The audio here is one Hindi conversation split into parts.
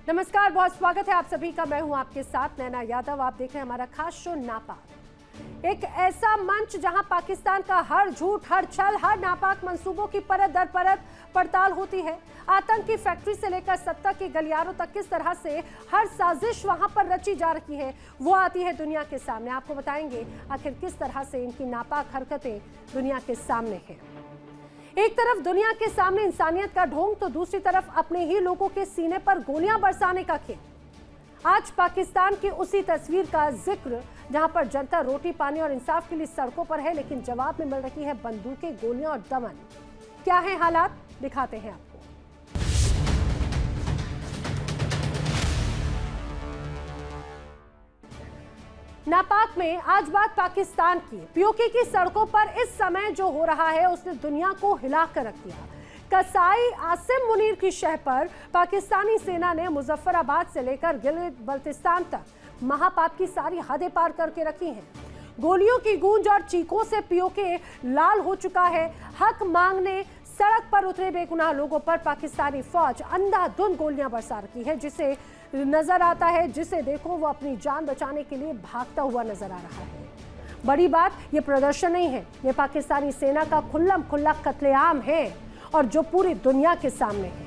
नमस्कार, बहुत स्वागत है आप सभी का। मैं हूं आपके साथ नैना यादव। आप देख रहे हैं हमारा खास शो नापाक, एक ऐसा मंच जहां पाकिस्तान का हर झूठ, हर छल, हर नापाक मंसूबों की परत दर परत पड़ताल होती है। आतंक की फैक्ट्री से लेकर सत्ता के गलियारों तक किस तरह से हर साजिश वहां पर रची जा रही है वो आती है दुनिया के सामने। आपको बताएंगे आखिर किस तरह से इनकी नापाक हरकतें दुनिया के सामने हैं। एक तरफ दुनिया के सामने इंसानियत का ढोंग, तो दूसरी तरफ अपने ही लोगों के सीने पर गोलियां बरसाने का खेल। आज पाकिस्तान की उसी तस्वीर का जिक्र जहां पर जनता रोटी पानी और इंसाफ के लिए सड़कों पर है, लेकिन जवाब में मिल रही है बंदूकें, गोलियां और दमन। क्या है हालात, दिखाते हैं आपको। नापाक में आज बात पाकिस्तान की। पीओके की सड़कों पर इस समय जो हो रहा है उसने दुनिया को हिला कर रख दिया। कसाई आसिम मुनीर की शह पर पाकिस्तानी सेना ने मुजफ्फराबाद से लेकर गिलगित बल्तिस्तान तक महापाप की सारी हदें पार करके रखी हैं। गोलियों की गूंज और चीखों से पीओके लाल हो चुका है। हक मांगने सड़क पर उतरे बेगुनाह लोगों पर पाकिस्तानी फौज अंधाधुंध गोलियां बरसा रही है। जिसे नजर आता है, जिसे देखो वो अपनी जान बचाने के लिए भागता हुआ नजर आ रहा है। बड़ी बात ये प्रदर्शन नहीं है, ये पाकिस्तानी सेना का खुल्लम खुल्ला कत्लेआम है और जो पूरी दुनिया के सामने है।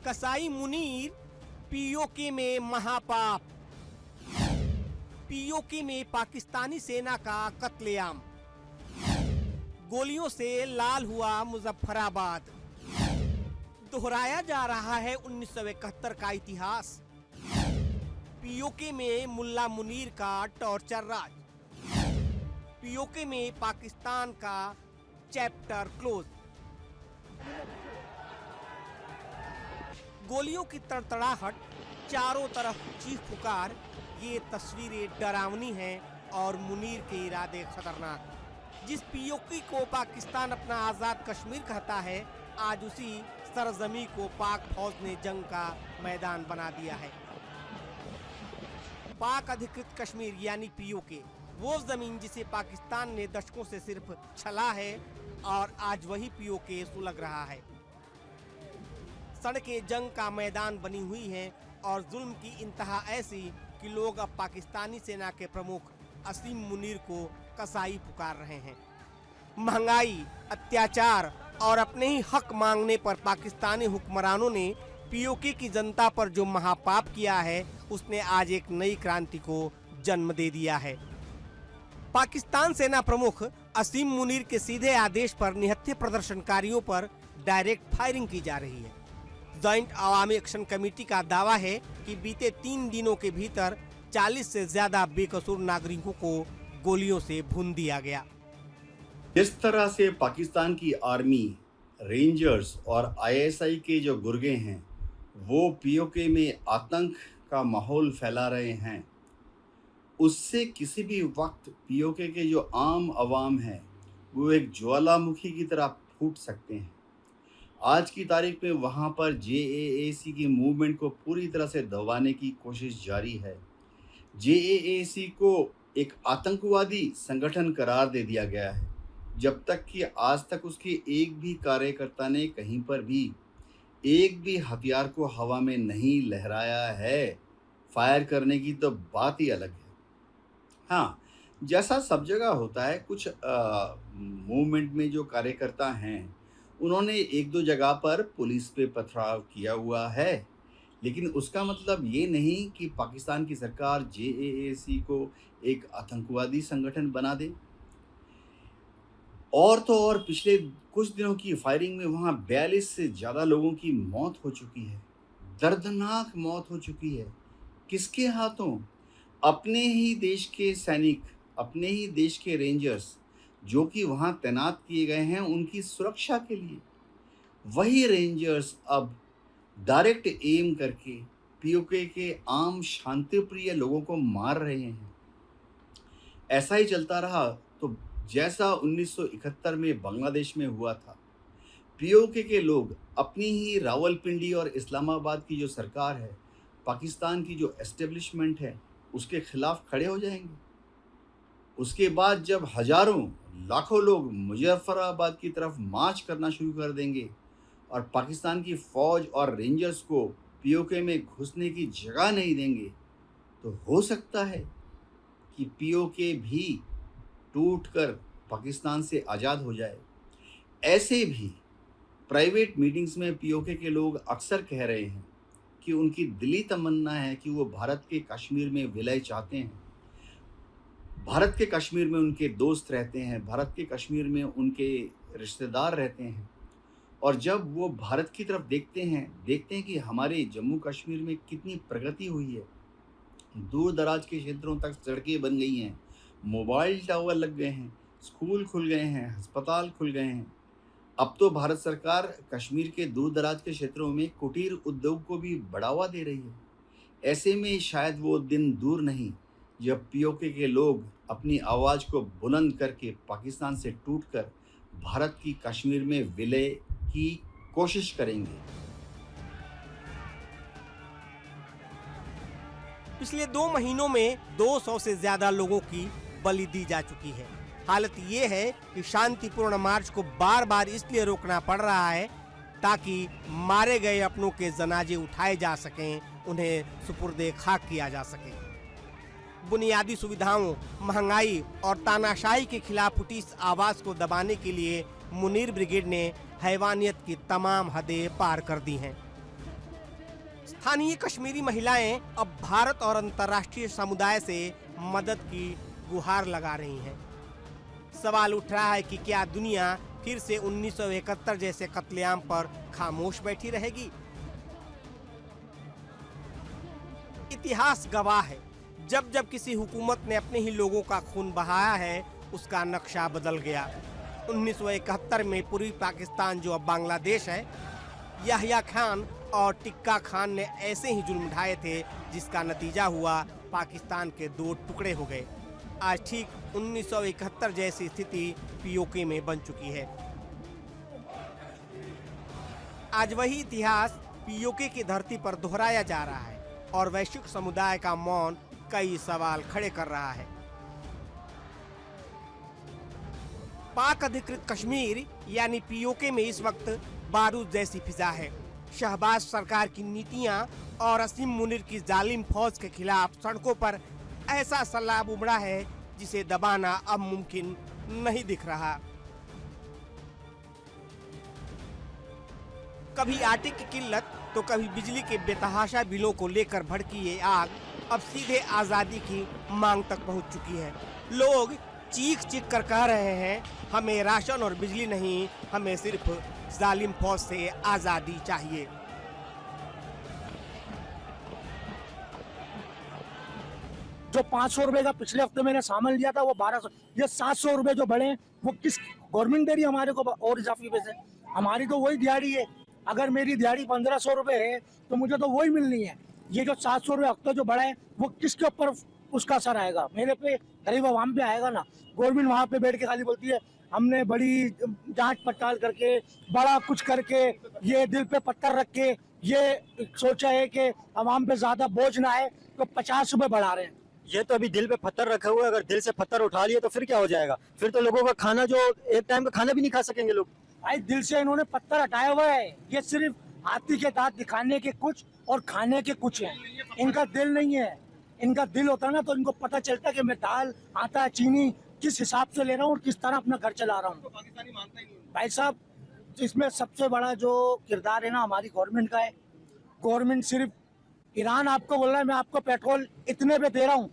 कसाई मुनीर पीओके में महापाप। पीओके में पाकिस्तानी सेना का कत्लेआम। गोलियों से लाल हुआ मुजफ्फराबाद। दोहराया जा रहा है 1971 का इतिहास। पीओके में मुल्ला मुनीर का टॉर्चर राज। पीओके में पाकिस्तान का चैप्टर क्लोज। गोलियों की तड़तड़ाहट, चारों तरफ चीख पुकार, ये तस्वीरें डरावनी हैं और मुनीर के इरादे खतरनाक। जिस पीओके को पाकिस्तान अपना आज़ाद कश्मीर कहता है, आज उसी सरजमी को पाक फौज ने जंग का मैदान बना दिया है। पाक अधिकृत कश्मीर यानी पीओके, वो जमीन जिसे पाकिस्तान ने दशकों से सिर्फ छला है और आज वही पीओके सुलग रहा है। सड़कें जंग का मैदान बनी हुई हैं और जुल्म की इंतहा ऐसी कि लोग अब पाकिस्तानी सेना के प्रमुख असीम मुनीर को कसाई पुकार रहे हैं। महंगाई, अत्याचार और अपने ही हक मांगने पर पाकिस्तानी हुक्मरानों ने पीओके की जनता पर जो महापाप किया है, उसने आज एक नई क्रांति को जन्म दे दिया है। पाकिस्तान सेना प्रमुख असीम मुनीर के सीधे आदेश पर निहत्थे प्रदर्शनकारियों पर डायरेक्ट फायरिंग की जा रही है। जॉइंट अवामी एक्शन कमेटी का दावा है कि बीते 3 दिनों के भीतर 40 से ज्यादा बेकसूर नागरिकों को गोलियों से भून दिया गया। जिस तरह से पाकिस्तान की आर्मी, रेंजर्स और आईएसआई के जो गुर्गे हैं वो पीओके में आतंक का माहौल फैला रहे हैं, उससे किसी भी वक्त पीओके के जो आम अवाम हैं वो एक ज्वालामुखी की तरह फूट सकते हैं। आज की तारीख में वहाँ पर जेएएसी की मूवमेंट को पूरी तरह से दबाने की कोशिश जारी है। जेएएसी को एक आतंकवादी संगठन करार दे दिया गया है, जब तक कि आज तक उसके एक भी कार्यकर्ता ने कहीं पर भी एक भी हथियार को हवा में नहीं लहराया है। फायर करने की तो बात ही अलग है। हाँ, जैसा सब जगह होता है, कुछ मूवमेंट में जो कार्यकर्ता हैं उन्होंने 1-2 जगह पर पुलिस पे पथराव किया हुआ है, लेकिन उसका मतलब ये नहीं कि पाकिस्तान की सरकार जेएएसी को एक आतंकवादी संगठन बना दे। और तो और पिछले कुछ दिनों की फायरिंग में वहाँ 42 से ज़्यादा लोगों की मौत हो चुकी है। दर्दनाक मौत हो चुकी है। किसके हाथों? अपने ही देश के सैनिक, अपने ही देश के रेंजर्स जो कि वहाँ तैनात किए गए हैं उनकी सुरक्षा के लिए। वही रेंजर्स अब डायरेक्ट एम करके पीओके के आम शांतिप्रिय लोगों को मार रहे हैं। ऐसा ही चलता रहा तो जैसा 1971 में बांग्लादेश में हुआ था। पीओके के लोग अपनी ही रावलपिंडी और इस्लामाबाद की जो सरकार है, पाकिस्तान की जो एस्टेब्लिशमेंट है, उसके खिलाफ खड़े हो जाएंगे। उसके बाद जब हजारों लाखों लोग मुजफ्फराबाद की तरफ मार्च करना शुरू कर देंगे और पाकिस्तान की फ़ौज और रेंजर्स को पीओके में घुसने की जगह नहीं देंगे, तो हो सकता है कि पीओके भी टूटकर पाकिस्तान से आज़ाद हो जाए। ऐसे भी प्राइवेट मीटिंग्स में पीओके के लोग अक्सर कह रहे हैं कि उनकी दिली तमन्ना है कि वो भारत के कश्मीर में विलय चाहते हैं। भारत के कश्मीर में उनके दोस्त रहते हैं, भारत के कश्मीर में उनके रिश्तेदार रहते हैं, और जब वो भारत की तरफ देखते हैं कि हमारे जम्मू कश्मीर में कितनी प्रगति हुई है। दूर दराज के क्षेत्रों तक सड़कें बन गई हैं, मोबाइल टावर लग गए हैं, स्कूल खुल गए हैं, अस्पताल खुल गए हैं। अब तो भारत सरकार कश्मीर के दूर दराज के क्षेत्रों में कुटीर उद्योग को भी बढ़ावा दे रही है। ऐसे में शायद वो दिन दूर नहीं जब पीओके के लोग अपनी आवाज़ को बुलंद करके पाकिस्तान से टूटकर भारत की कश्मीर में विलय की कोशिश करेंगे। पिछले 2 महीनों में 200 से ज्यादा लोगों की बलि दी जा चुकी है। हालत ये है कि शांतिपूर्ण मार्च को बार बार इसलिए रोकना पड़ रहा है ताकि मारे गए अपनों के जनाजे उठाए जा सकें, उन्हें सुपुर्दे खाक किया जा सके। बुनियादी सुविधाओं, महंगाई और तानाशाही के खिलाफ उठी इस आवाज को दबाने के लिए मुनीर ब्रिगेड ने हैवानियत की तमाम हदें पार कर दी हैं। स्थानीय कश्मीरी महिलाएं अब भारत और अंतर्राष्ट्रीय समुदाय से मदद की गुहार लगा रही हैं। सवाल उठ रहा है कि क्या दुनिया फिर से 1971 जैसे कत्लेआम पर खामोश बैठी रहेगी? इतिहास गवाह है, जब जब किसी हुकूमत ने अपने ही लोगों का खून बहाया है, उसका नक्शा बदल गया। 1971 में पूर्वी पाकिस्तान जो अब बांग्लादेश है, याहिया खान और टिक्का खान ने ऐसे ही जुल्म ढाए थे जिसका नतीजा हुआ पाकिस्तान के 2 टुकड़े हो गए। आज ठीक 1971 जैसी स्थिति पीओके में बन चुकी है। आज वही इतिहास पीओके की धरती पर दोहराया जा रहा है और वैश्विक समुदाय का मौन कई सवाल खड़े कर रहा है। पाक अधिकृत कश्मीर यानी पीओके में इस वक्त बारूद जैसी फिजा है। शहबाज सरकार की नीतियां और असीम मुनीर की जालिम फौज के खिलाफ सड़कों पर ऐसा सैलाब उमड़ा है जिसे दबाना अब मुमकिन नहीं दिख रहा। कभी आटे की किल्लत तो कभी बिजली के बेतहाशा बिलों को लेकर भड़की ये आग अब सीधे आजादी की मांग तक पहुंच चुकी है। लोग चीख चीख कर कह रहे हैं, हमें राशन और बिजली नहीं, हमें सिर्फ जालिम फौज से आजादी चाहिए। जो 500 रुपए का पिछले हफ्ते मैंने सामान लिया था वो 1200, ये 700 रुपए जो बढ़े वो किस गवर्नमेंट दे रही है हमारे को और इजाफी पैसे? हमारी तो वही दिहाड़ी है। अगर मेरी दिहाड़ी 1500 रुपए है तो मुझे तो वही मिलनी है। ये जो 700 रुपए हफ्ते जो बढ़ा है वो किसके ऊपर उसका असर आएगा? मेरे पे, गरीब आवाम पे आएगा ना। गवर्नमेंट वहाँ पे बैठ के खाली बोलती है हमने बड़ी जांच पड़ताल करके, बड़ा कुछ करके, ये दिल पे पत्थर रख के ये सोचा है कि आवाम पे ज्यादा बोझ ना आए तो 50 रुपए बढ़ा रहे हैं। ये तो अभी दिल पे पत्थर रखे हुए, अगर दिल से पत्थर उठा लिए तो फिर क्या हो जाएगा? फिर तो लोगों का खाना, जो एक टाइम का खाना भी नहीं खा सकेंगे लोग। भाई दिल से इन्होंने पत्थर हटाया हुआ है। ये सिर्फ हाथी के दांत दिखाने के कुछ और खाने के कुछ हैं। इनका दिल नहीं है। इनका दिल होता ना तो इनको पता चलता कि मैं दाल, आटा, चीनी किस हिसाब से ले रहा हूँ और किस तरह अपना घर चला रहा हूँ। भाई साहब, इसमें सबसे बड़ा जो किरदार है ना हमारी गवर्नमेंट का है। गवर्नमेंट सिर्फ, ईरान आपको बोल रहा है मैं आपको पेट्रोल इतने पे दे रहा हूँ,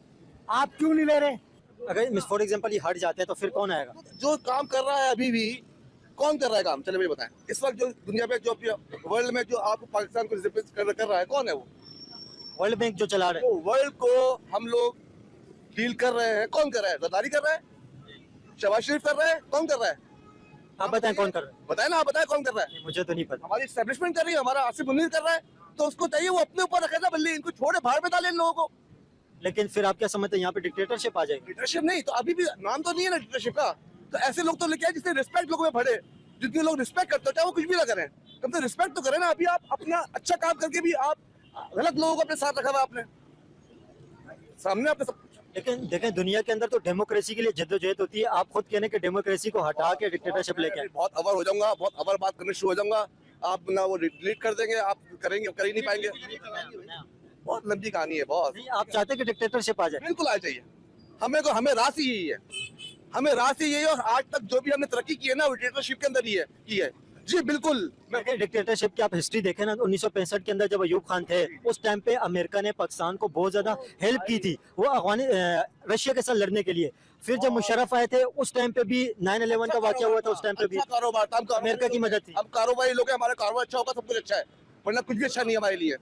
आप क्यों नहीं ले रहे? अगर फॉर एग्जांपल ये हट जाते हैं तो फिर कौन आएगा? जो काम कर रहा है अभी भी कौन कर रहा है काम? चलो मुझे बताएं। इस वक्त जो दुनिया में, जो वर्ल्ड में जो आप पाकिस्तान को रिप्रेजेंट कर रहा है, कौन है वो? वर्ल्ड बैंक जो चला रहे हैं। तो वर्ल्ड को हम लोग डील कर रहे हैं, कौन कर रहा है? जरदारी कर रहा है, शहबाज शरीफ कर रहा है, कौन कर रहा है? आप बताएं कौन कर रहा है? बताए ना, आप बताएं कौन कर रहा है? मुझे तो नहीं पता। हमारी एस्टेब्लिशमेंट कर रही है, हमारा आसिफ मुनीर कर रहा है, तो उसको चाहिए वो अपने ऊपर रखे ना बल्ली, इनको छोड़े बाहर में डाले इन लोगों को। लेकिन फिर आप क्या समझते हैं यहाँ पे डिक्टेटरशिप आ जाएगी? डिक्टेटरशिप नहीं तो अभी भी नाम तो नहीं है ना डिक्टेटरशिप का। तो ऐसे लोग तो लेके आए जिससे रिस्पेक्ट लोगों में बढ़े, जितने लोग रिस्पेक्ट करते हो चाहे वो कुछ भी ना करें, कम से रिस्पेक्ट तो करें ना। अभी आप अपना अच्छा काम करके भी आप गलत लोगों को अपने साथ रखा हुआ आपने सामने आपने सब। लेकिन देखें दुनिया के अंदर तो डेमोक्रेसी के लिए जद्दोजहद होती है, आप खुद कहने के डेमोक्रेसी को हटा के डिक्टेटरशिप लेके आए। बहुत अवर हो जाऊंगा, बहुत अवर बात करने शुरू हो जाऊंगा, आप ना वो डिलीट कर देंगे, आप करेंगे कर ही नहीं पाएंगे। बहुत लंबी कहानी है बॉस। नहीं, आप चाहते हैं कि डिक्टेटरशिप आ जाए? बिल्कुल आ चाहिए, हमें राशि यही है, हमें राशि यही है। और आज तक जो भी हमने तरक्की की है ना, वो डिक्टेटरशिप के अंदर ही है की है। जी बिल्कुल। डिक्टेटरशिप की आप हिस्ट्री देखें ना, 1965 के अंदर जब अयूब खान थे, उस टाइम पे अमेरिका ने पाकिस्तान को बहुत ज्यादा हेल्प की थी वो रशिया के साथ लड़ने के लिए। फिर जब मुशर्रफ आए थे उस टाइम पे भी 9/11 का वाकया हुआ था, उस टाइम पे भी अच्छा कारोबार था, हमको अमेरिका की मदद थी। अब कारोबारी लोग हैं, हमारा कारोबार अच्छा होगा सब कुछ अच्छा है, वरना कुछ भी अच्छा नहीं है हमारे लिए।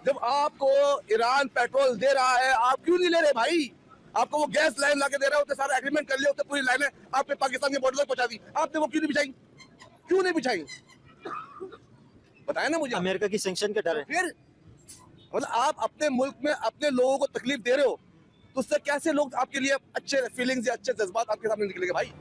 जब आपको ईरान पेट्रोल दे रहा है, आप क्यों नहीं ले रहे भाई? आपको वो गैस लाइन लाके दे रहा है, सारा एग्रीमेंट कर लिया, उससे पूरी लाइनें आपने पाकिस्तान के बॉर्डर तक पहुंचा दी, आपने वो क्यों नहीं बिछाई? क्यों नहीं बिछाई बताया ना मुझे। अमेरिका की सैंक्शन के डर है। फिर मतलब आप अपने मुल्क में अपने लोगों को तकलीफ दे रहे हो, तो उससे कैसे लोग आपके लिए अच्छे फीलिंग्स या अच्छे जज्बात आपके सामने निकलेंगे भाई?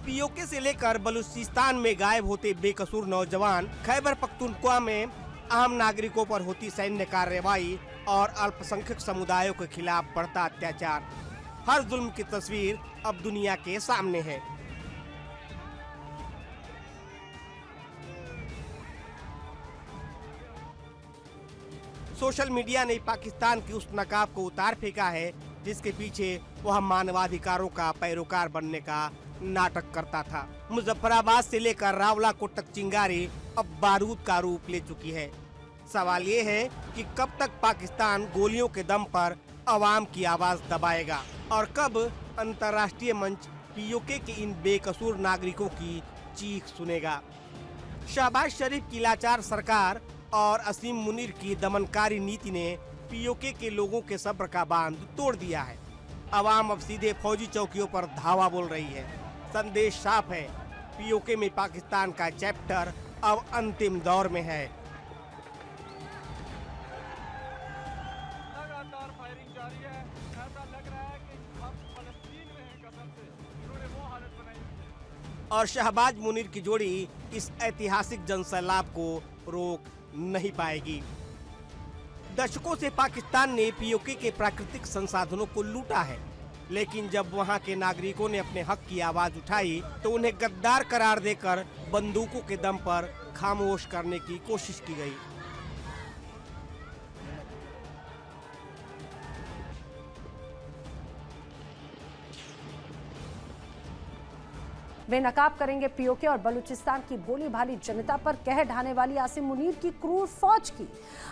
पीओके से लेकर बलूचिस्तान में गायब होते बेकसूर नौजवान, खैबर पख्तूनख्वा में आम नागरिकों पर होती सैन्य कार्रवाई और अल्पसंख्यक समुदायों के खिलाफ बढ़ता अत्याचार, हर जुल्म की तस्वीर अब दुनिया के सामने है। सोशल मीडिया ने पाकिस्तान की उस नकाब को उतार फेंका है जिसके पीछे वह मानवाधिकारों का पैरोकार बनने का नाटक करता था। मुजफ्फराबाद से लेकर रावलाकोट तक चिंगारी अब बारूद का रूप ले चुकी है। सवाल ये है कि कब तक पाकिस्तान गोलियों के दम पर अवाम की आवाज दबाएगा और कब अंतर्राष्ट्रीय मंच पीओके के इन बेकसूर नागरिकों की चीख सुनेगा। शहबाज शरीफ की लाचार सरकार और असीम मुनीर की दमनकारी नीति ने पीओके के लोगों के सब्र का बांध तोड़ दिया है। अवाम अब सीधे फौजी चौकियों पर धावा बोल रही है। संदेश साफ है, पीओके में पाकिस्तान का चैप्टर अब अंतिम दौर में है। लगातार फायरिंग जारी है, ऐसा लग रहा है कि हम फलस्तीन में हैं कसम से, इन्होंने वो हालत बनाई है। और शहबाज मुनीर की जोड़ी इस ऐतिहासिक जनसैलाब को रोक नहीं पाएगी। दशकों से पाकिस्तान ने पीओके के प्राकृतिक संसाधनों को लूटा है, लेकिन जब वहां के नागरिकों ने अपने हक की आवाज उठाई तो उन्हें गद्दार करार देकर बंदूकों के दम पर खामोश करने की कोशिश की गई। वे नकाब करेंगे पीओके और बलूचिस्तान की भोली भाली जनता पर कह ढाने वाली आसिम मुनीर की क्रूर फौज की,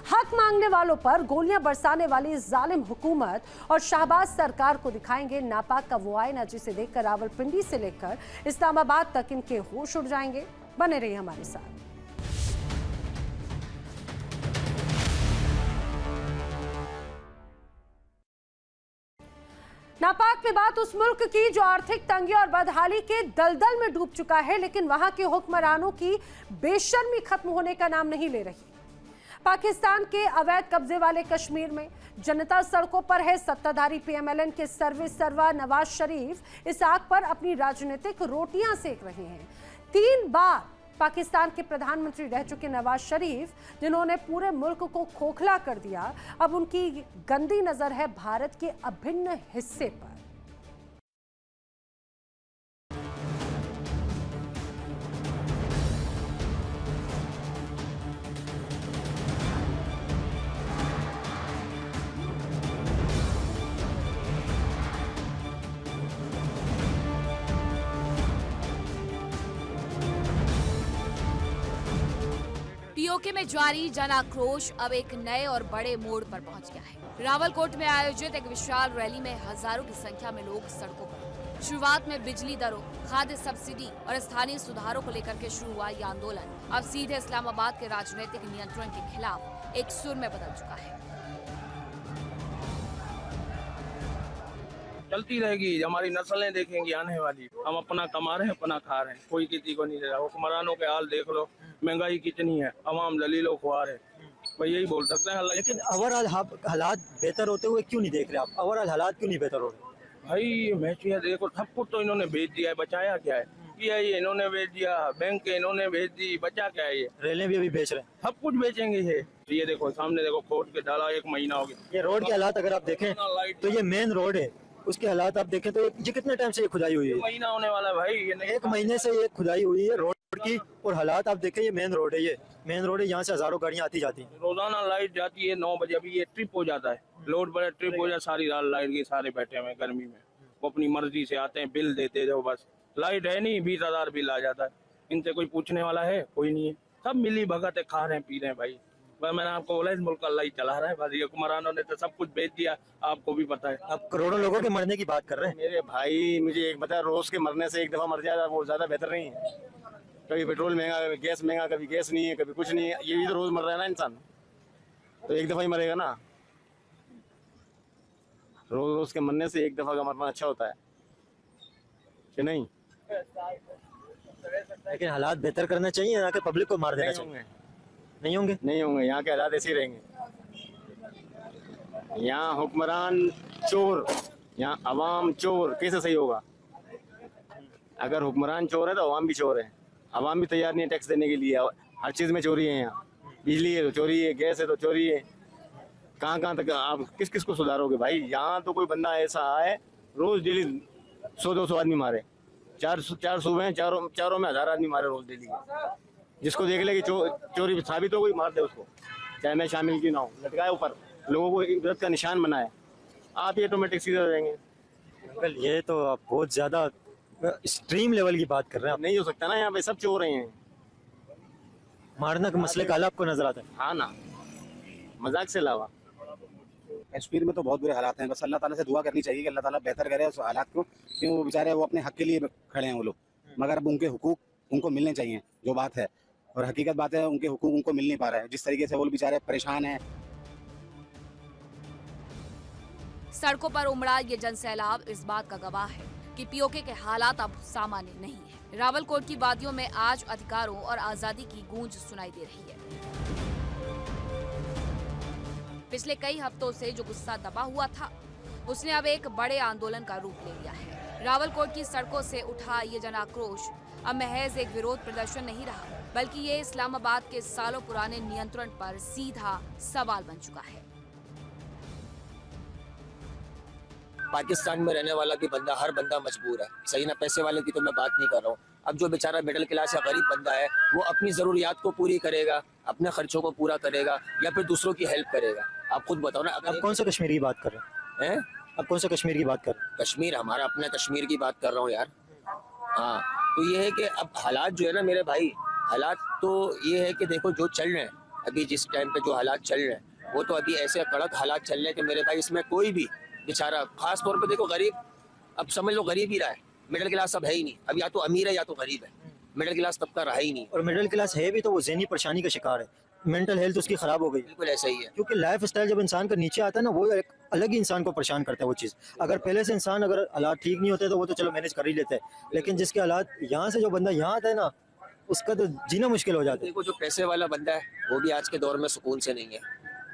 हक मांगने वालों पर गोलियां बरसाने वाली जालिम हुकूमत और शहबाज सरकार को दिखाएंगे नापाक का वो आईना जिसे देखकर रावलपिंडी से लेकर इस्लामाबाद तक इनके होश उड़ जाएंगे। बने रहिए हमारे साथ। नापाक में बात उस मुल्क की जो आर्थिक तंगी और बदहाली के दलदल में डूब चुका है, लेकिन वहां के हुक्मरानों की बेशर्मी खत्म होने का नाम नहीं ले रही। पाकिस्तान के अवैध कब्जे वाले कश्मीर में जनता सड़कों पर है। सत्ताधारी पीएमएलएन के सर्वा नवाज शरीफ इस आग पर अपनी राजनीतिक रोटियां सेक रहे हैं। 3 बार पाकिस्तान के प्रधानमंत्री रह चुके नवाज शरीफ, जिन्होंने पूरे मुल्क को खोखला कर दिया, अब उनकी गंदी नजर है भारत के अभिन्न हिस्से पर। पीओके में जारी जन आक्रोश अब एक नए और बड़े मोड़ पर पहुंच गया है। रावलकोट में आयोजित एक विशाल रैली में हजारों की संख्या में लोग सड़कों पर। शुरुआत में बिजली दरों, खाद्य सब्सिडी और स्थानीय सुधारों को लेकर के शुरू हुआ ये आंदोलन अब सीधे इस्लामाबाद के राजनीतिक नियंत्रण के खिलाफ एक सुर में बदल चुका है। चलती रहेगी, हमारी नस्लें देखेंगी आने वाली। हम अपना कमा रहे हैं, अपना खा रहे हैं, कोई किसी को नहीं दे रहा। हुक्मरानों के हाल देख लो, महंगाई कितनी है, अवाम दलीलो ख्वार है। भाई यही बोल सकते हैं। लेकिन ओवरऑल हालात बेहतर होते हुए क्यों नहीं देख रहे आप? ओवरऑल हालात क्यों नहीं बेहतर हो रहे? भाई मैचिया देखो, सब कुछ तो इन्होंने भेज दिया है, बचाया क्या है? ये इन्होंने भेज दिया, बैंक इन्होंने भेज दी, बचा क्या है? ये रेलें भी अभी बेच रहे हैं। सब कुछ बेचेंगे ये देखो सामने देखो, खोद के डाला 1 महीना हो गया। ये रोड के हालात अगर आप देखें तो ये मेन रोड है, उसके हालात आप देखें तो ये कितने टाइम से ये खुदाई हुई है? महीना होने वाला है भाई, ये नहीं 1 महीने से ये खुदाई हुई है रोड की। और हालात आप देखें, ये मेन रोड है, ये मेन रोड है, यहाँ से हजारों गाड़ियाँ आती जाती हैं। रोजाना लाइट जाती है 9 बजे। अभी ये ट्रिप हो जाता है, लोड बड़ा ट्रिप हो जाता है, सारी रात लाइट के सारे बैठे हुए हैं गर्मी में। वो अपनी मर्जी से आते हैं, बिल देते जाओ बस। लाइट है नहीं, 20,000 बिल आ जाता है। इनसे कोई पूछने वाला है? कोई नहीं है। सब मिली भगत है, खा रहे हैं, पी रहे हैं भाई। बस मैंने आपको बोला, इस मुल्क का अल्लाह ही चला रहा है। बस ये हुक्मरानों ने तो सब कुछ बेच दिया, आपको भी पता है। आप करोड़ों लोगों के मरने की बात कर रहे हैं। मेरे भाई मुझे एक बता, रोज के मरने से एक दफा मर जाए वो ज्यादा बेहतर नहीं है। कभी पेट्रोल महंगा, कभी गैस महंगा, कभी गैस नहीं है, कभी कुछ नहीं है। ये भी तो रोज मर रहा है ना इंसान, तो एक दफा ही मरेगा ना। रोज रोज के मरने से एक दफा का मरना अच्छा होता है कि नहीं? लेकिन हालात बेहतर करना चाहिए, यहाँ के पब्लिक को मार देना नहीं चाहिए। होंगे, नहीं होंगे, नहीं होंगे। यहाँ के हालात ऐसे ही रहेंगे। यहाँ हुक्मरान चोर, यहाँ अवाम चोर, कैसे सही होगा? अगर हुक्मरान चोर है तो अवाम भी चोर है। अवाम भी तैयार नहीं है टैक्स देने के लिए। हर चीज़ में चोरी है यहाँ। बिजली है तो चोरी है, गैस है तो चोरी है। कहाँ कहाँ तक आप किस किस को सुधारोगे भाई? यहाँ तो कोई बंदा ऐसा है रोज डेली 100-200 आदमी मारे। 4 सूबे हैं, चारों में 1000 आदमी मारे रोज डेली। जिसको देख ले कि चोरी साबित हो गई, मार दे उसको, चाहे मैं शामिल क्यों ना हो। लटकाए ऊपर, लोगों को इज्जत का निशान बनाए। आप ये ऑटोमेटिक सीधे हो जाएंगे। अंकल ये तो आप बहुत ज्यादा एक्सट्रीम लेवल की बात कर रहे हैं। नहीं हो सकता ना, यहाँ पे सब चोर हैं। मारना का मसले का आपको नजर आता है? हाँ ना, मजाक से अलावा। कश्मीर में तो बहुत बुरे हालात हैं। बस अल्लाह ताला से दुआ करनी चाहिए कि अल्लाह ताला बेहतर करे उस हालात को, क्यों वो बेचारे वो अपने हक के लिए खड़े हैं वो लोग। मगर अब उनके हुकूक उनको मिलने चाहिए, जो बात है। और हकीकत बात है, उनके हुकूक उनको मिल नहीं पा रहा है। जिस तरीके से वो बेचारे परेशान हैं। सड़कों पर उमड़ा ये जनसैलाब इस बात का गवाह है कि पीओके के हालात अब सामान्य नहीं है। रावलकोट की वादियों में आज अधिकारों और आजादी की गूंज सुनाई दे रही है। पिछले कई हफ्तों से जो गुस्सा दबा हुआ था, उसने अब एक बड़े आंदोलन का रूप ले लिया है। रावलकोट की सड़कों से उठा ये जन आक्रोश अब महज एक विरोध प्रदर्शन नहीं रहा, बल्कि ये इस्लामाबाद के सालों पुराने नियंत्रण पर सीधा सवाल बन चुका है। पाकिस्तान में रहने वाला भी बंदा, हर बंदा मजबूर है, सही ना। पैसे वाले की तो मैं बात नहीं कर रहा हूँ। अब जो बेचारा मिडिल क्लास या गरीब बंदा है, वो अपनी ज़रूरियात को पूरी करेगा, अपने खर्चों को पूरा करेगा, या फिर दूसरों की हेल्प करेगा? आप खुद बताओ ना। आप कौन सा कश्मीर की बात कर रहे हैं? आप कौन सा कश्मीर की बात कर रहे हैं? कश्मीर हमारा अपना कश्मीर की बात कर रहा हूँ यार। हाँ, तो ये है कि अब हालात जो है ना मेरे भाई, हालात तो ये है कि देखो जो चल रहे हैं अभी, जिस टाइम पे जो हालात चल रहे हैं, वो तो अभी ऐसे कड़क हालात चल रहे हैं कि मेरे भाई इसमें कोई भी बेचारा, खास तौर पे देखो गरीब, अब समझ लो गरीब ही रहा है। मिडिल क्लास अब है ही नहीं। अब या तो अमीर है या तो गरीब है, मिडिल क्लास तबका रहा ही नहीं। और मिडिल क्लास है भी तो वो ज़हनी परेशानी का शिकार है, मेंटल हेल्थ उसकी खराब हो गई। बिल्कुल ऐसा ही है, क्योंकि लाइफ स्टाइल जब इंसान का नीचे आता है ना, वो एक अलग ही इंसान को परेशान करता है वो चीज़। अगर पहले से इंसान अगर हालात ठीक नहीं होते तो वो तो चलो मैनेज कर ही लेता है, लेकिन जिसके हालात यहाँ से जो बंदा यहाँ आता है ना, उसका तो जीना मुश्किल हो जाता है। देखो जो पैसे वाला बंदा है वो भी आज के दौर में सुकून से नहीं है।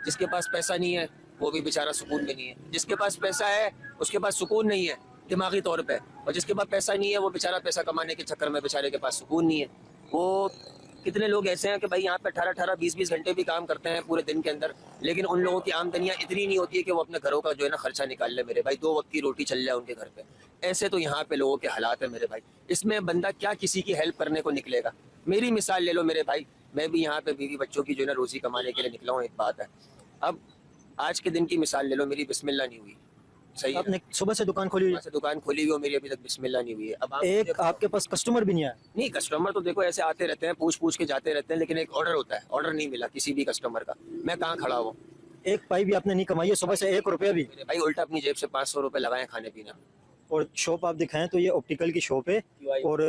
जिसके पास पैसा नहीं है वो भी बेचारा सुकून में नहीं है। जिसके पास पैसा है उसके पास सुकून नहीं है दिमागी तौर पे, और जिसके पास पैसा नहीं है वो बेचारा पैसा कमाने के चक्कर में बेचारे के पास सुकून नहीं है। वो कितने लोग ऐसे हैं कि भाई यहाँ पे 18-18, 20-20 घंटे भी काम करते हैं पूरे दिन के अंदर, लेकिन उन लोगों की आमदनियाँ इतनी नहीं होती है कि वो अपने घरों का जो है ना खर्चा निकाल ले मेरे भाई, 2 वक्त की रोटी चल जाए उनके घर पे। ऐसे तो यहाँ पे लोगों के हालात है मेरे भाई। इसमें बंदा क्या किसी की हेल्प करने को निकलेगा? मेरी मिसाल ले लो मेरे भाई, मैं भी यहाँ पे बीवी बच्चों की जो है ना रोजी कमाने के लिए निकला हूँ, एक बात है। अब आज के दिन की मिसाल ले लो, मेरी बिस्मिल्लाह नहीं हुई, सही है? आपने सुबह से दुकान खोली हुई? से दुकान खोली हुई हो, मेरी अभी तक बिस्मिल्लाह नहीं हुई है। अब एक आपके पास कस्टमर भी नहीं आया? नहीं, कस्टमर तो देखो ऐसे आते रहते हैं, पूछ के जाते रहते हैं, लेकिन एक ऑर्डर होता है, ऑर्डर नहीं मिला किसी भी कस्टमर का। मैं कहाँ खड़ा हूँ? एक पाई भी आपने नहीं कमाई है सुबह से, 1 रुपया भी? मेरे भाई उल्टा अपनी जेब से 500 रुपये लगाए खाने पीने। और शॉप आप दिखाएं तो ये ऑप्टिकल की शॉप है, और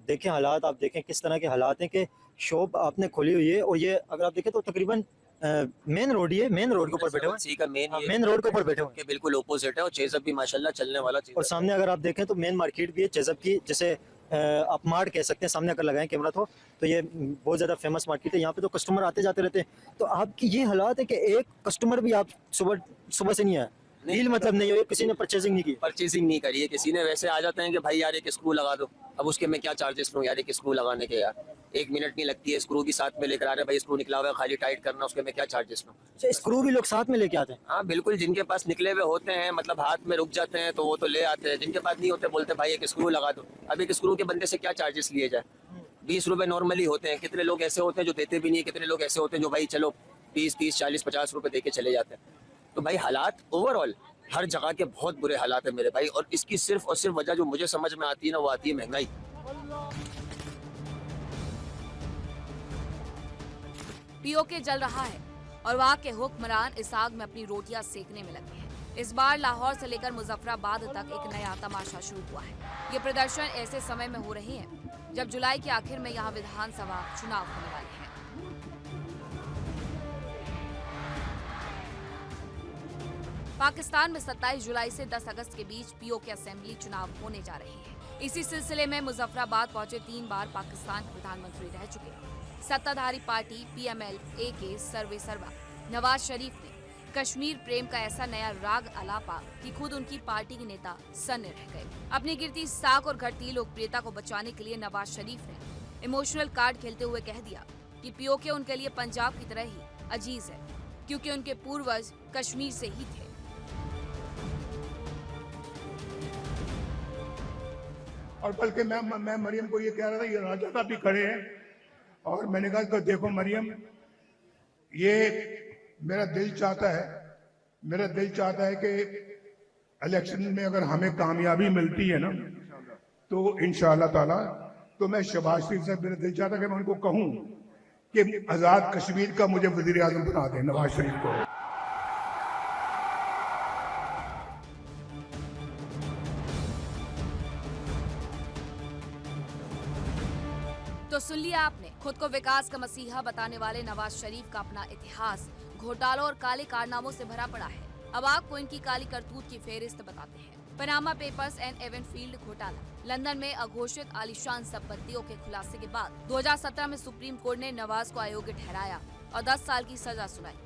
देखें हालात, आप देखें किस तरह के हालात हैं कि शॉप आपने खोली हुई है। और ये अगर आप देखें तो तकरीबन मेन रोड ही है, मेन रोड के ऊपर बैठे हुए सी का मेन रोड के ऊपर बैठे हुए बिल्कुल ओपोजिट है, और चेजअप भी माशाल्लाह चलने वाला चीज। और सामने अगर आप देखें तो मेन मार्केट भी है चेजअप की, जैसे आप मार्ट कह सकते हैं, सामने अगर लगाएं कैमरा तो ये बहुत ज़्यादा फेमस मार्केट है। यहाँ पे तो कस्टमर आते जाते रहते हैं। तो आपकी ये हालात है कि एक कस्टमर भी आप सुबह से नहीं आया, डील मतलब नहीं हो, किसी ने परचेजिंग नहीं की? परचेसिंग नहीं करी है किसी ने। वैसे आ जाते हैं कि भाई यार एक स्क्रू लगा दो, अब उसके मैं क्या चार्जेस लूँ यार एक स्क्रू लगाने के, यार 1 मिनट नहीं लगती है, स्क्रू भी साथ में लेकर आ रहे हैं, भाई स्क्रू निकला हुआ है खाली टाइट करना, उसके मैं क्या चार्जेस लूँ। अच्छा, स्क्रू भी लोग साथ में लेके आते हैं? हाँ बिल्कुल, जिनके पास निकले हुए होते हैं मतलब हाथ में रुक जाते हैं तो वो तो ले आते हैं, जिनके पास नहीं होते बोलते भाई एक स्क्रू लगा दो। अब एक स्क्रू के बंदे से क्या चार्जेस लिए जाए? 20 रुपए नॉर्मली होते हैं। कितने लोग ऐसे होते हैं जो देते भी नहीं है, कितने लोग ऐसे होते हैं जो भाई चलो 20, 40, 50 रुपए दे के चले जाते हैं। तो भाई हालात ओवरऑल हर जगह के बहुत बुरे हालात है मेरे भाई, और इसकी सिर्फ और सिर्फ वजह जो मुझे समझ में आती है ना वो आती है महंगाई। पीओके जल रहा है और वहाँ के हुक्मरान इस आग में अपनी रोटियां सेकने में लगे हैं। इस बार लाहौर से लेकर मुजफ्फराबाद तक एक नया तमाशा शुरू हुआ है। ये प्रदर्शन ऐसे समय में हो रहे हैं जब जुलाई के आखिर में यहाँ विधानसभा चुनाव होने वाले हैं। पाकिस्तान में 27 जुलाई से 10 अगस्त के बीच पीओके असेंबली चुनाव होने जा रहे हैं। इसी सिलसिले में मुजफ्फराबाद पहुंचे 3 बार पाकिस्तान के प्रधानमंत्री रह चुके सत्ताधारी पार्टी PML-A के सर्वेसर्वा नवाज शरीफ ने कश्मीर प्रेम का ऐसा नया राग अलापा कि खुद उनकी पार्टी के नेता सन्न रह गए। अपनी गिरती साख और घटती लोकप्रियता को बचाने के लिए नवाज शरीफ ने इमोशनल कार्ड खेलते हुए कह दिया कि पीओके उनके लिए पंजाब की तरह ही अजीज है, क्योंकि उनके पूर्वज कश्मीर से ही थे। और बल्कि मैं मरियम को ये कह रहा था, ये राजा साहब भी खड़े हैं, और मैंने कहा कि देखो मरियम, ये मेरा दिल चाहता है कि इलेक्शन में अगर हमें कामयाबी मिलती है ना तो इंशाअल्लाह ताला, तो मैं शहबाज शरीफ से मेरा दिल चाहता है कि मैं उनको कहूं कि आजाद कश्मीर का मुझे वजीर आजम बना दें, नवाज शरीफ को। तो सुन लिया आपने, खुद को विकास का मसीहा बताने वाले नवाज शरीफ का अपना इतिहास घोटालों और काले कारनामों से भरा पड़ा है। अब आपको इनकी काली करतूत की फेहरिस्त बताते हैं। पनामा पेपर्स एंड एवेनफील्ड घोटाला, लंदन में अघोषित आलीशान संपत्तियों के खुलासे के बाद 2017 में सुप्रीम कोर्ट ने नवाज को अयोग्य ठहराया और 10 साल की सजा सुनाई।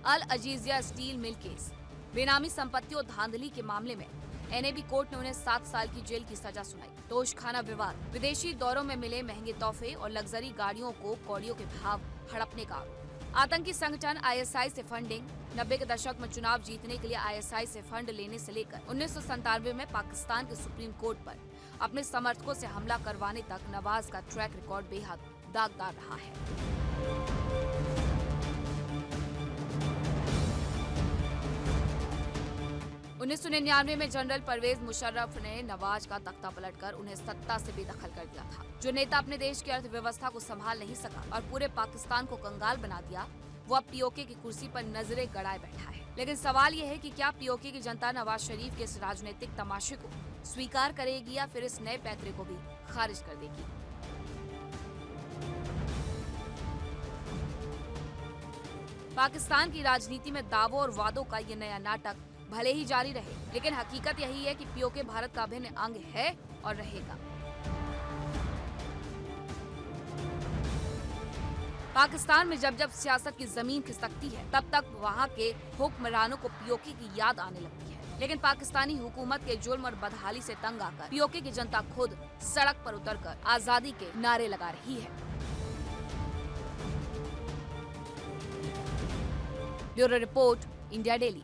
अल अजीजिया स्टील मिल केस, बेनामी संपत्तियों धांधली के मामले में NAB कोर्ट ने उन्हें 7 साल की जेल की सजा सुनाई। तोशखाना विवाद, विदेशी दौरों में मिले महंगे तोहफे और लग्जरी गाड़ियों को कौड़ियों के भाव हड़पने का आरोप। आतंकी संगठन ISI से फंडिंग, 90 के दशक में चुनाव जीतने के लिए ISI से फंड लेने से लेकर 1997 में पाकिस्तान के सुप्रीम कोर्ट पर अपने समर्थकों से हमला करवाने तक नवाज का ट्रैक रिकॉर्ड बेहद दागदार रहा है। 1999 में जनरल परवेज मुशर्रफ ने नवाज का तख्ता पलटकर उन्हें सत्ता से बेदखल कर दिया था। जो नेता अपने देश की अर्थव्यवस्था को संभाल नहीं सका और पूरे पाकिस्तान को कंगाल बना दिया, वो अब पीओके की कुर्सी पर नजरें गड़ाए बैठा है। लेकिन सवाल ये है कि क्या पीओके की जनता नवाज शरीफ के इस राजनीतिक तमाशे को स्वीकार करेगी या फिर इस नए पैतरे को भी खारिज कर देगी। पाकिस्तान की राजनीति में दावों और वादों का ये नया नाटक भले ही जारी रहे, लेकिन हकीकत यही है कि पीओके भारत का अभिन्न अंग है और रहेगा। पाकिस्तान में जब जब सियासत की जमीन खिसकती है, तब तक वहाँ के हुक्मरानों को पीओके की याद आने लगती है। लेकिन पाकिस्तानी हुकूमत के जुल्म और बदहाली से तंग आकर पीओके की जनता खुद सड़क पर उतरकर आजादी के नारे लगा रही है। Bureau report, India daily.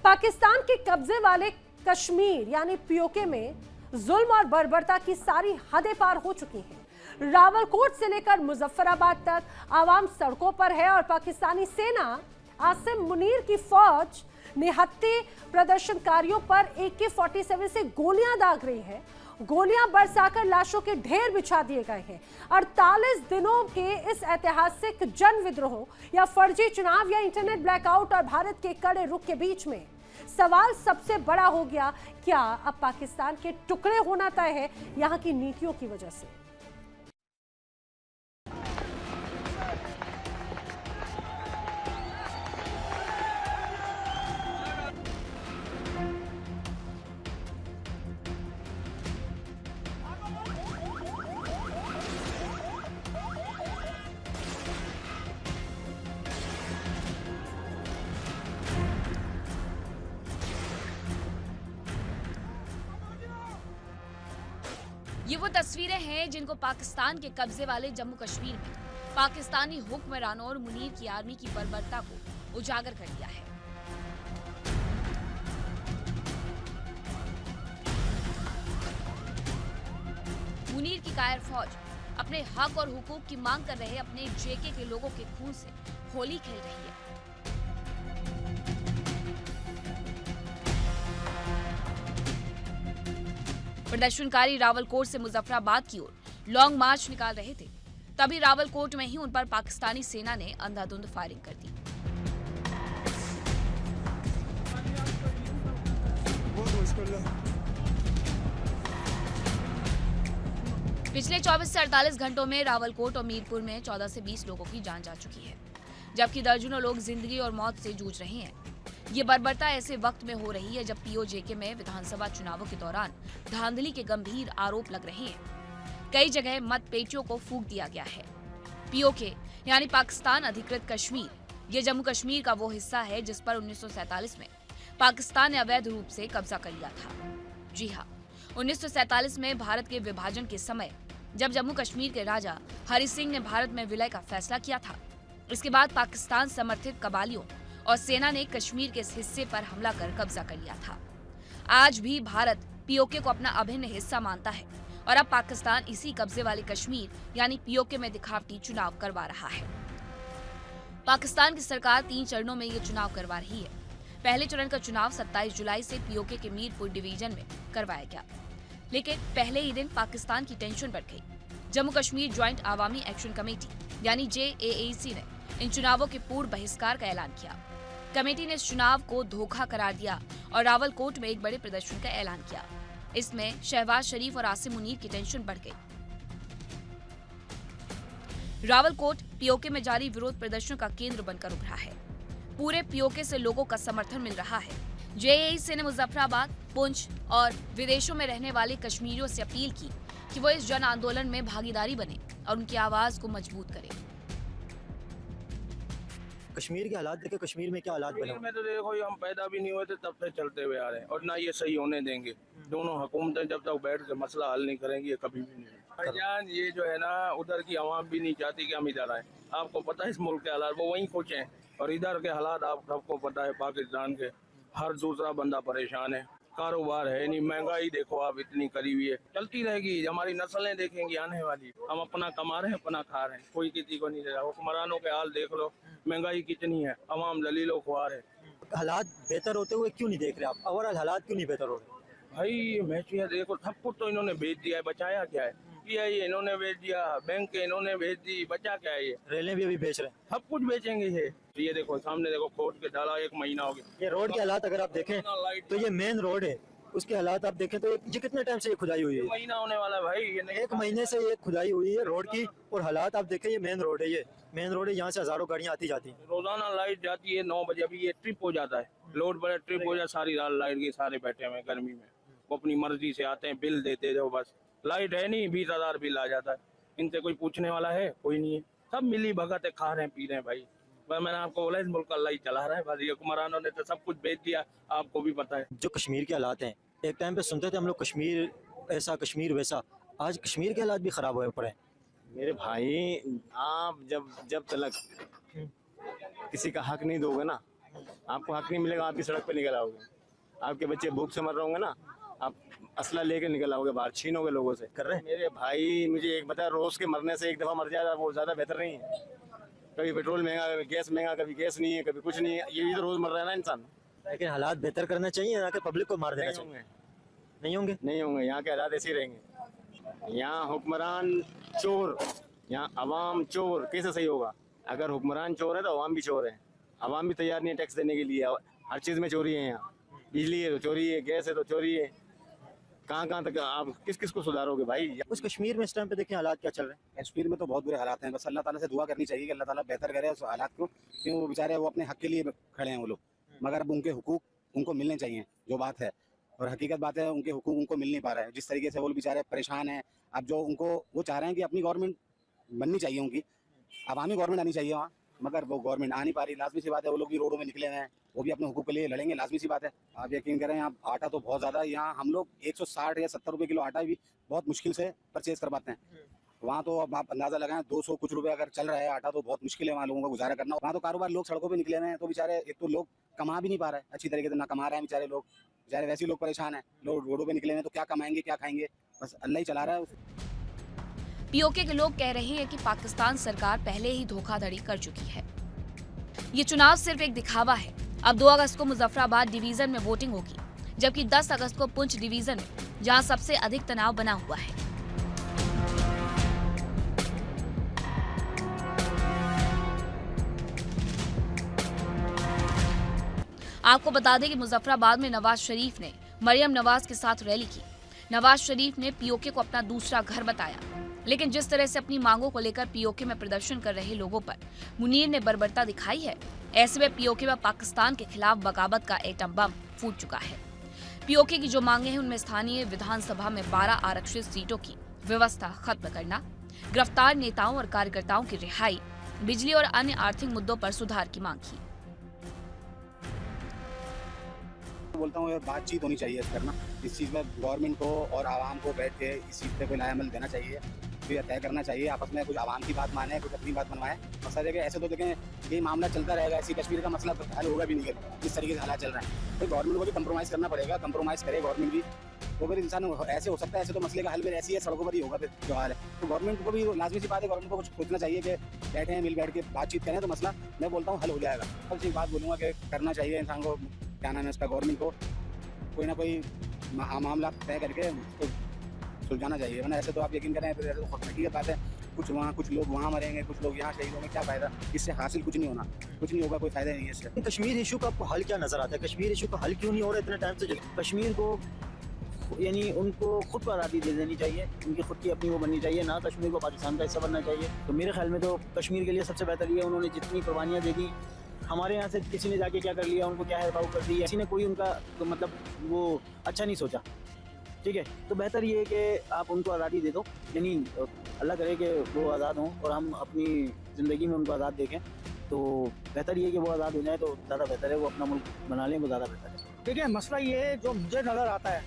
Pakistan के कब्जे वाले कश्मीर यानी पीओके में जुल्म और बर्बरता की सारी हदें पार हो चुकी हैं। रावलकोट से लेकर मुजफ्फराबाद तक आवाम सड़कों पर है और पाकिस्तानी सेना आसिम मुनीर की फौज निहत्थे प्रदर्शनकारियों पर AK-47 से गोलियां दाग रही है। गोलियां बरसाकर लाशों के ढेर बिछा दिए गए हैं। 48 दिनों के इस ऐतिहासिक जन विद्रोह या फर्जी चुनाव या इंटरनेट ब्लैकआउट और भारत के कड़े रुख के बीच में सवाल सबसे बड़ा हो गया, क्या अब पाकिस्तान के टुकड़े होना तय है यहां की नीतियों की वजह से? ये वो तस्वीरें हैं जिनको पाकिस्तान के कब्जे वाले जम्मू कश्मीर में पाकिस्तानी हुक्मरानों और मुनीर की आर्मी की बर्बरता को उजागर कर दिया है। मुनीर की कायर फौज अपने हक और हुकूक की मांग कर रहे अपने जेके के लोगों के खून से होली खेल रही है। प्रदर्शनकारी रावलकोट से मुजफ्फराबाद की ओर लॉन्ग मार्च निकाल रहे थे, तभी रावलकोट में ही उन पर पाकिस्तानी सेना ने अंधाधुंध फायरिंग कर दी। पिछले 24 से 48 घंटों में रावलकोट और मीरपुर में 14 से 20 लोगों की जान जा चुकी है, जबकि दर्जनों लोग जिंदगी और मौत से जूझ रहे हैं। ये बर्बरता ऐसे वक्त में हो रही है जब पीओजेके में विधानसभा चुनावों के दौरान धांधली के गंभीर आरोप लग रहे हैं। कई जगह मतपेटियों को फूंक दिया गया है। पीओके यानी पाकिस्तान अधिकृत कश्मीर, ये जम्मू कश्मीर का वो हिस्सा है जिस पर 1947 में पाकिस्तान ने अवैध रूप से कब्जा कर लिया था। जी हाँ, 1947 में भारत के विभाजन के समय जब जम्मू कश्मीर के राजा हरि सिंह ने भारत में विलय का फैसला किया था, इसके बाद पाकिस्तान समर्थित कबालियों और सेना ने कश्मीर के इस हिस्से पर हमला कर कब्जा कर लिया था। आज भी भारत पीओके को अपना अभिन्न हिस्सा मानता है और अब पाकिस्तान इसी कब्जे वाले कश्मीर यानी पीओके में दिखावटी चुनाव करवा रहा है। पाकिस्तान की सरकार 3 चरणों में ये चुनाव करवा रही है। पहले चरण का चुनाव 27 जुलाई से पीओके के मीरपुर डिवीजन में करवाया गया, लेकिन पहले ही दिन पाकिस्तान की टेंशन बढ़ गई। Jammu Kashmir joint Awami action committee यानी JAAC ने इन चुनावों के पूर्ण बहिष्कार का ऐलान किया। कमेटी ने इस चुनाव को धोखा करार दिया और रावलकोट में एक बड़े प्रदर्शन का ऐलान किया। इसमें शहबाज शरीफ और आसिम मुनीर की टेंशन बढ़ गई। रावलकोट पीओके में जारी विरोध प्रदर्शन का केंद्र बनकर उभरा है। पूरे पीओके से लोगों का समर्थन मिल रहा है। JAAC ने मुजफ्फराबाद, पुंछ और विदेशों में रहने वाले कश्मीरियों से अपील की कि वो इस जन आंदोलन में भागीदारी बने और उनकी आवाज को मजबूत करें। कश्मीर के हालात देखे, कश्मीर में क्या हालात बने में तो देखो हम पैदा भी नहीं हुए थे तब से चलते हुए आ रहे हैं और ना ये सही होने देंगे। दोनों हुकूमतें जब तक बैठ के मसला हल नहीं करेंगी ये कभी भी नहीं। भाईजान ये जो है ना उधर की आवाम भी नहीं चाहती कि हम इधर आए। आपको पता है इस मुल्क के हालात, वो वहीं खुश हैं और इधर के हालात आप सबको पता है। पाकिस्तान के हर दूसरा बंदा परेशान है, कारोबार है नहीं, महंगाई देखो आप इतनी करी हुई है, चलती रहेगी। हमारी नस्लें देखेंगी आने वाली। हम अपना कमा रहे हैं, अपना खा रहे हैं, कोई किसी को नहीं दे रहा। हुक्मरानों के हाल देख लो, महंगाई कितनी है, अवाम दलीलों ख्वार है। हालात बेहतर होते हुए क्यों नहीं देख रहे आप? ओवरऑल हालात क्यों नहीं बेहतर हो रहे? भाई मैचिया देखो, सब कुछ तो इन्होंने बेच दिया है, बचाया क्या है? पीआई इन्होंने बेच दिया, बैंक इन्होंने बेच दी, बचा क्या है? ये रेलें भी अभी बेच रहे हैं, सब कुछ बेचेंगे। ये देखो सामने देखो, खोद के डाला 1 महीना हो गया। ये रोड के हालात अगर आप देखें तो ये मेन रोड है, उसके हालात आप देखें तो ये कितने टाइम से ये खुदाई हुई है? महीना होने वाला है भाई। ये 1 महीने से ये खुदाई हुई है रोड की। और हालात आप देखें, ये मेन रोड है, ये मेन रोड है, यहाँ से हजारों गाड़ियाँ आती जाती हैं। रोजाना लाइट जाती है 9 बजे। अभी ये ट्रिप हो जाता है, लोड बड़ा ट्रिप हो जाता, सारी रात लाइट के सारे बैठे हुए गर्मी में। वो अपनी मर्जी से आते हैं, बिल देते जाओ बस। लाइट है नहीं, 20,000 बिल आ जाता है। इनसे कोई पूछने वाला है? कोई नहीं है। सब मिली भगत है, खा रहे हैं, पी रहे हैं भाई। मैंने आपको बोला इस मुल्क का अल्लाह ही चला रहा है। बस ये हुक्मरानों ने तो सब कुछ बेच दिया, आपको भी पता है। जो कश्मीर के हालात हैं, एक टाइम पे सुनते थे हम लोग कश्मीर ऐसा, कश्मीर वैसा। आज कश्मीर के हालात भी खराब हुए पड़े हैं। मेरे भाई आप जब तक किसी का हक नहीं दोगे ना, आपको हक नहीं मिलेगा। आप भी सड़क पे निकल आओगे, आपके बच्चे भूख से मर रहे होंगे ना, आप असला लेके निकल आओगे बाहर, छीनोगे लोगों से। कर रहे हैं मेरे भाई मुझे एक बता, रोज के मरने से एक दफा मर जाए वो ज्यादा बेहतर नहीं है। कभी पेट्रोल महंगा, कभी गैस महंगा, कभी गैस नहीं है, कभी कुछ नहीं है। ये भी तो रोज मर रहा है ना इंसान। लेकिन हालात बेहतर करना चाहिए, ना कि पब्लिक को मार देना चाहिए। नहीं होंगे, नहीं होंगे। यहाँ के हालात ऐसे ही रहेंगे। यहाँ हुक्मरान चोर, यहाँ अवाम चोर, कैसे सही होगा? अगर हुक्मरान चोर है तो अवाम भी चोर है। अवाम भी तैयार नहीं है टैक्स देने के लिए। हर चीज़ में चोरी है। यहाँ बिजली है तो चोरी है, गैस है तो चोरी है। कहाँ तक आप किस को सुधारोगे भाई? उस कश्मीर में इस टाइम पे देखें हालात क्या चल रहे हैं। कश्मीर में तो बहुत बुरे हालात हैं। बस अल्लाह ताला से दुआ करनी चाहिए कि अल्लाह ताला बेहतर करे उस हालात को, क्योंकि वो बेचारे वो अपने हक के लिए खड़े हैं वो लोग। मगर अब उनके हुकूक उनको मिलने चाहिए, जो बात है। और हकीकत बात है, उनके हुकूक उनको मिल नहीं पा रहा है। जिस तरीके से वो बेचारे परेशान हैं, अब जो उनको वो चाह रहे हैं कि अपनी गवर्नमेंट बननी चाहिए, उनकी अवामी गवर्नमेंट आनी चाहिए वहाँ, मगर वो गवर्नमेंट आ नहीं पा रही। लाजमी सी बात है, वो लोग भी रोडों में निकले हुए हैं, वो भी अपने हुकूक के लिए लड़ेंगे, लाजमी सी बात है। आप यकीन करें, यहाँ आटा तो बहुत ज़्यादा, यहाँ हम लोग 160 या 70 रुपये किलो आटा भी बहुत मुश्किल से परचेज कर पाते हैं। वहाँ तो अब आप अंदाज़ा लगाएं 200 कुछ रुपये अगर चल रहा है आटा तो बहुत मुश्किल है वहाँ लोगों का गुजारा करना। वहाँ तो कारोबार लोग सड़कों पे निकले हुए हैं, तो बेचारे एक तो लोग कमा भी नहीं पा रहे हैं अच्छी तरीके से, ना कमा रहे हैं बेचारे लोग, बेचारे वैसे ही लोग परेशान हैं। लोग रोडों पे निकले हुए हैं तो क्या कमाएंगे क्या खाएंगे, बस अल्लाह ही चला रहा है। पीओके के लोग कह रहे हैं कि पाकिस्तान सरकार पहले ही धोखाधड़ी कर चुकी है। ये चुनाव सिर्फ एक दिखावा है। अब 2 अगस्त को मुजफ्फराबाद डिवीजन में वोटिंग होगी, जबकि 10 अगस्त को पुंछ डिवीजन में, जहां सबसे अधिक तनाव बना हुआ है। आपको बता दें कि मुजफ्फराबाद में नवाज शरीफ ने मरियम नवाज के साथ रैली की। नवाज शरीफ ने पीओके को अपना दूसरा घर बताया, लेकिन जिस तरह से अपनी मांगों को लेकर पीओके में प्रदर्शन कर रहे लोगों पर मुनीर ने बर्बरता दिखाई है, ऐसे में पीओके में पाकिस्तान के खिलाफ बगावत का एटम बम फूट चुका है। पीओके की जो मांगे हैं उनमें स्थानीय विधानसभा में 12 आरक्षित सीटों की व्यवस्था खत्म करना, गिरफ्तार नेताओं और कार्यकर्ताओं की रिहाई, बिजली और अन्य आर्थिक मुद्दों पर सुधार की मांग की। बोलता हूँ बातचीत होनी चाहिए करना इस चीज़ में, गवर्नमेंट को और आवाम को बैठ के इस चीज़ पे कोई लाएमल देना चाहिए, फिर तय करना चाहिए आपस में, कुछ आवाम की बात माने, कुछ अपनी बात मनवाएं। मसला देखिए ऐसे तो देखें ये मामला चलता रहेगा, ऐसी कश्मीर का मसला तो हल होगा भी नहीं है जिस तरीके से हालात चल रहे हैं। तो गवर्नमेंट को भी कंप्रोमाइज़ करना पड़ेगा, कंप्रोमाइज़ करे गवर्नमेंट भी, तो फिर इंसान ऐसे हो सकता है, ऐसे तो मसले का हल फिर ऐसी है सड़कों पर ही होगा फिर जो हाल है। तो गवर्नमेंट को भी लाजमी सी बात है, गवर्नमेंट को कुछ सोचना चाहिए कि बैठे हैं मिल बैठ के बातचीत करें तो मसला मैं बोलता हूँ हल हो जाएगा। सबसे एक बात बोलूँगा कि करना चाहिए इंसान को, क्या नाम है इसका, गवर्नमेंट को कोई ना कोई मामला तय करके उसको सुलझाना चाहिए, वरना ऐसे तो आप यकीन करें फिर ऐसे तो हकीकत बात है, कुछ लोग वहाँ मरेंगे, कुछ लोग यहाँ शहीद होंगे, क्या फ़ायदा, इससे हासिल कुछ नहीं होना, कुछ नहीं होगा, कोई फ़ायदा नहीं है इससे। कश्मीर इशू का आपको हल क्या नजर आता है? कश्मीर इशू का हल क्यों नहीं हो रहा इतने टाइम से? कश्मीर को यानी उनको खुद को आज़ादी दे देनी चाहिए, उनकी खुद की अपनी वो बननी चाहिए, ना कश्मीर को पाकिस्तान का हिस्सा बनना चाहिए। तो मेरे ख्याल में तो कश्मीर के लिए सबसे बेहतर ये उन्होंने जितनी कुर्बानियाँ दे दी, हमारे यहाँ से किसी ने जाके क्या कर लिया, उनको क्या है कर दी, किसी ने कोई उनका तो मतलब वो अच्छा नहीं सोचा, ठीक है। तो बेहतर ये है कि आप उनको आज़ादी दे दो, यानी अल्लाह करे कि वो आज़ाद हों और हम अपनी ज़िंदगी में उनको आज़ाद देखें। तो बेहतर ये है कि वो आज़ाद हो जाए तो ज़्यादा बेहतर है, वो अपना मुल्क बना लें, वो ज़्यादा बेहतर है। देखिए मसला ये है जो मुझे नज़र आता है,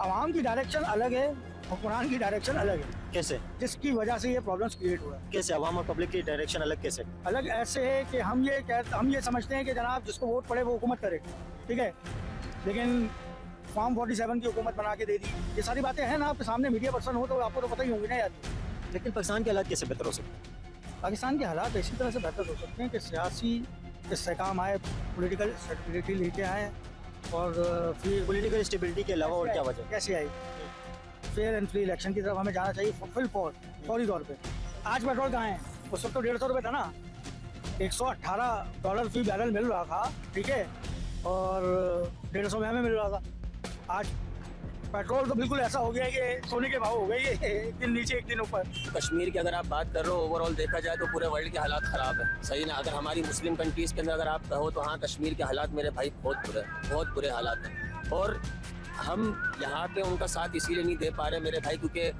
आवाम की डायरेक्शन अलग है, हुक्मरान की डायरेक्शन अलग है। कैसे? जिसकी वजह से ये प्रॉब्लम्स क्रिएट हुआ है। कैसे आवाम और पब्लिक की डायरेक्शन अलग कैसे? अलग ऐसे है कि हम ये समझते हैं कि जनाब जिसको वोट पड़े वो हुकूमत करे, ठीक है, लेकिन फॉर्म 47 की हुकूमत बना के दे दी, ये सारी बातें हैं ना, आपके सामने मीडिया पर्सन हो तो आपको तो पता ही होंगी ना यार। लेकिन पाकिस्तान के हालात कैसे बेहतर हो सकते हैं? पाकिस्तान के हालात इसी तरह से बेहतर हो सकते हैं कि सियासी इस्तेहकाम आए, पॉलिटिकल स्टेबिलिटी लेके आए, और फिर पॉलिटिकल स्टेबिलिटी के अलावा और क्या वजह? कैसे आई, फेयर एंड फ्री इलेक्शन की तरफ हमें जाना चाहिए, फौरी तौर पे। आज पेट्रोल कहाँ है? उस वक्त तो 150 रुपये था ना, $118 फी बैरल मिल रहा था, ठीक है, और 150 में हमें मिल रहा था। आज पेट्रोल तो बिल्कुल ऐसा हो गया है कि सोने के भाव हो गए, एक दिन नीचे एक दिन ऊपर। कश्मीर की अगर आप बात कर रहे हो, ओवरऑल देखा जाए तो पूरे वर्ल्ड के हालात ख़राब है, सही ना। अगर हमारी मुस्लिम कंट्रीज़ के अंदर अगर आप कहो तो हाँ, कश्मीर के हालात मेरे भाई बहुत बुरे हालात हैं, और हम यहाँ पे उनका साथ इसीलिए नहीं दे पा रहे मेरे भाई, क्योंकि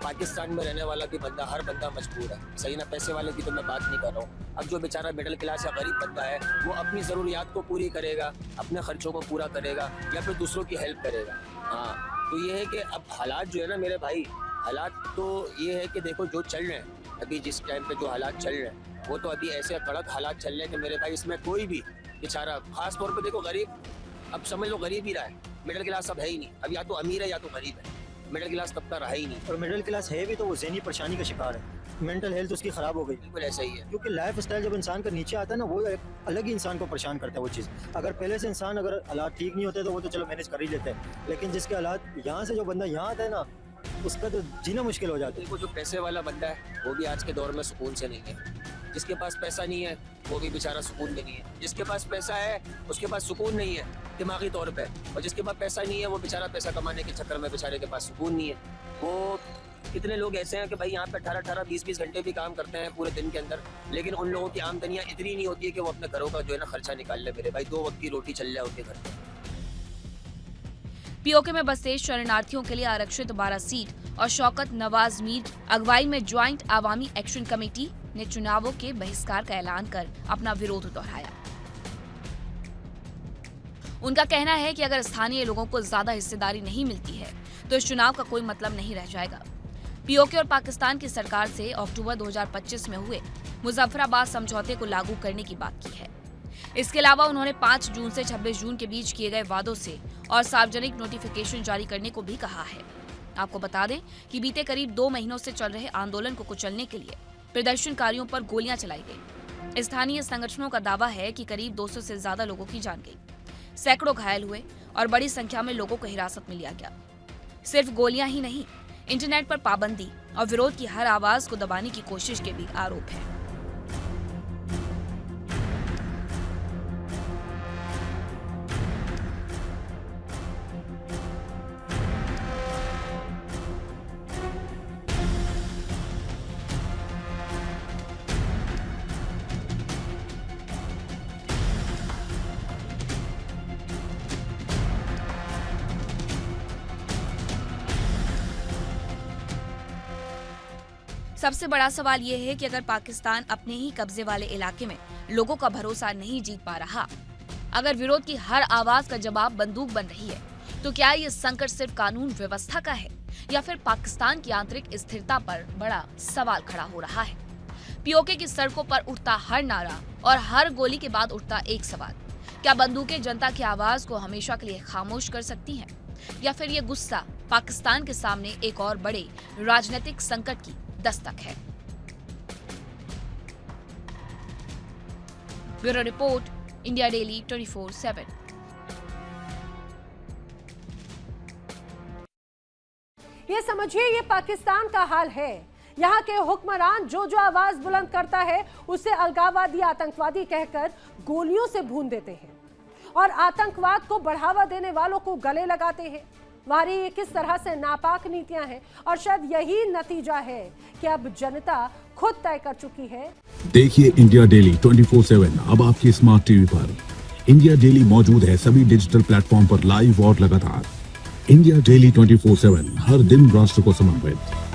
पाकिस्तान में रहने वाला भी बंदा, हर बंदा मजबूर है, सही ना। पैसे वाले की तो मैं बात नहीं कर रहा हूँ। अब जो बेचारा मिडिल क्लास या गरीब बंदा है, वो अपनी ज़रूरियात को पूरी करेगा, अपने खर्चों को पूरा करेगा, या फिर दूसरों की हेल्प करेगा। हाँ, तो ये है कि अब हालात जो है ना मेरे भाई, हालात तो ये है कि देखो जो चल रहे हैं अभी, जिस टाइम पे जो हालात चल रहे हैं, वो तो अभी ऐसे कड़क हालात चल रहे हैं कि मेरे भाई इसमें कोई भी बेचारा, खास तौर पे देखो गरीब, अब समझ लो गरीब ही रहा है, मिडिल क्लास अब है ही नहीं, अब या तो अमीर है या तो गरीब है, मिडिल क्लास तबका रहा ही नहीं। और मिडिल क्लास है भी तो वो ज़हनी परेशानी का शिकार है, मेंटल हेल्थ उसकी ख़राब हो गई। बिल्कुल ऐसा ही है, क्योंकि लाइफ स्टाइल जब इंसान का नीचे आता है ना, वो एक अलग ही इंसान को परेशान करता है वो चीज़। अगर पहले से इंसान अगर हालात ठीक नहीं होते तो वो तो चलो मैनेज कर ही लेते हैं, लेकिन जिसके हालात यहाँ से जो बंदा यहाँ आता है ना, उसका तो जीना मुश्किल हो जाता है। देखो जो पैसे वाला बंदा है वो भी आज के दौर में सुकून से नहीं है, जिसके पास पैसा नहीं है वो भी बेचारा सुकून में नहीं है, जिसके पास पैसा है उसके पास सुकून नहीं है दिमागी तौर पे, और जिसके पास पैसा नहीं है वो बेचारा पैसा कमाने के चक्कर में बेचारे के पास सुकून नहीं है। वो कितने लोग ऐसे हैं कि भाई यहाँ पे 18-18, 20-20 घंटे भी काम करते हैं पूरे दिन के अंदर, लेकिन उन लोगों की आमदनियाँ इतनी नहीं होती है कि वो अपने घरों का जो है ना खर्चा निकाल ले मेरे भाई, 2 वक्त की रोटी चल जाए उनके घर पे। पीओके में बसे शरणार्थियों के लिए आरक्षित 12 सीट और शौकत नवाज मीर अगवाई में ज्वाइंट आवामी एक्शन कमेटी ने चुनावों के बहिष्कार का ऐलान कर अपना विरोध दोहराया। उनका कहना है कि अगर स्थानीय लोगों को ज्यादा हिस्सेदारी नहीं मिलती है तो इस चुनाव का कोई मतलब नहीं रह जाएगा। पीओके और पाकिस्तान की सरकार से अक्टूबर 2025 में हुए मुजफ्फराबाद समझौते को लागू करने की बात की है। इसके अलावा उन्होंने 5 जून से 26 जून के बीच किए गए वादों से और सार्वजनिक नोटिफिकेशन जारी करने को भी कहा है। आपको बता दें कि बीते करीब 2 महीनों से चल रहे आंदोलन को कुचलने के लिए प्रदर्शनकारियों पर गोलियां चलाई गई। स्थानीय संगठनों का दावा है कि करीब 200 से ज्यादा लोगों की जान गई, सैकड़ों घायल हुए और बड़ी संख्या में लोगों को हिरासत में लिया गया। सिर्फ गोलियां ही नहीं, इंटरनेट पर पाबंदी और विरोध की हर आवाज को दबाने की कोशिश के भी आरोप है। सबसे बड़ा सवाल ये है कि अगर पाकिस्तान अपने ही कब्जे वाले इलाके में लोगों का भरोसा नहीं जीत पा रहा, अगर विरोध की हर आवाज का जवाब बंदूक बन रही है, तो क्या ये संकट सिर्फ कानून व्यवस्था का है या फिर पाकिस्तान की आंतरिक स्थिरता पर बड़ा सवाल खड़ा हो रहा है? पीओके की सड़कों पर उठता हर नारा और हर गोली के बाद उठता एक सवाल, क्या बंदूकें जनता की आवाज को हमेशा के लिए खामोश कर सकती हैं या फिर ये गुस्सा पाकिस्तान के सामने एक और बड़े राजनीतिक संकट की दस्तक है? Bureau report, India daily 24/7। ये समझिए ये पाकिस्तान का हाल है। यहाँ के हुक्मरान जो आवाज बुलंद करता है उसे अलगाववादी, आतंकवादी कहकर गोलियों से भून देते हैं और आतंकवाद को बढ़ावा देने वालों को गले लगाते हैं। हमारी ये किस तरह से नापाक नीतियां हैं और शायद यही नतीजा है कि अब जनता खुद तय कर चुकी है। देखिए इंडिया डेली 24/7 अब आपकी स्मार्ट टीवी पर। इंडिया डेली मौजूद है सभी डिजिटल प्लेटफॉर्म पर लाइव और लगातार। इंडिया डेली 24/7 हर दिन राष्ट्र को समर्पित।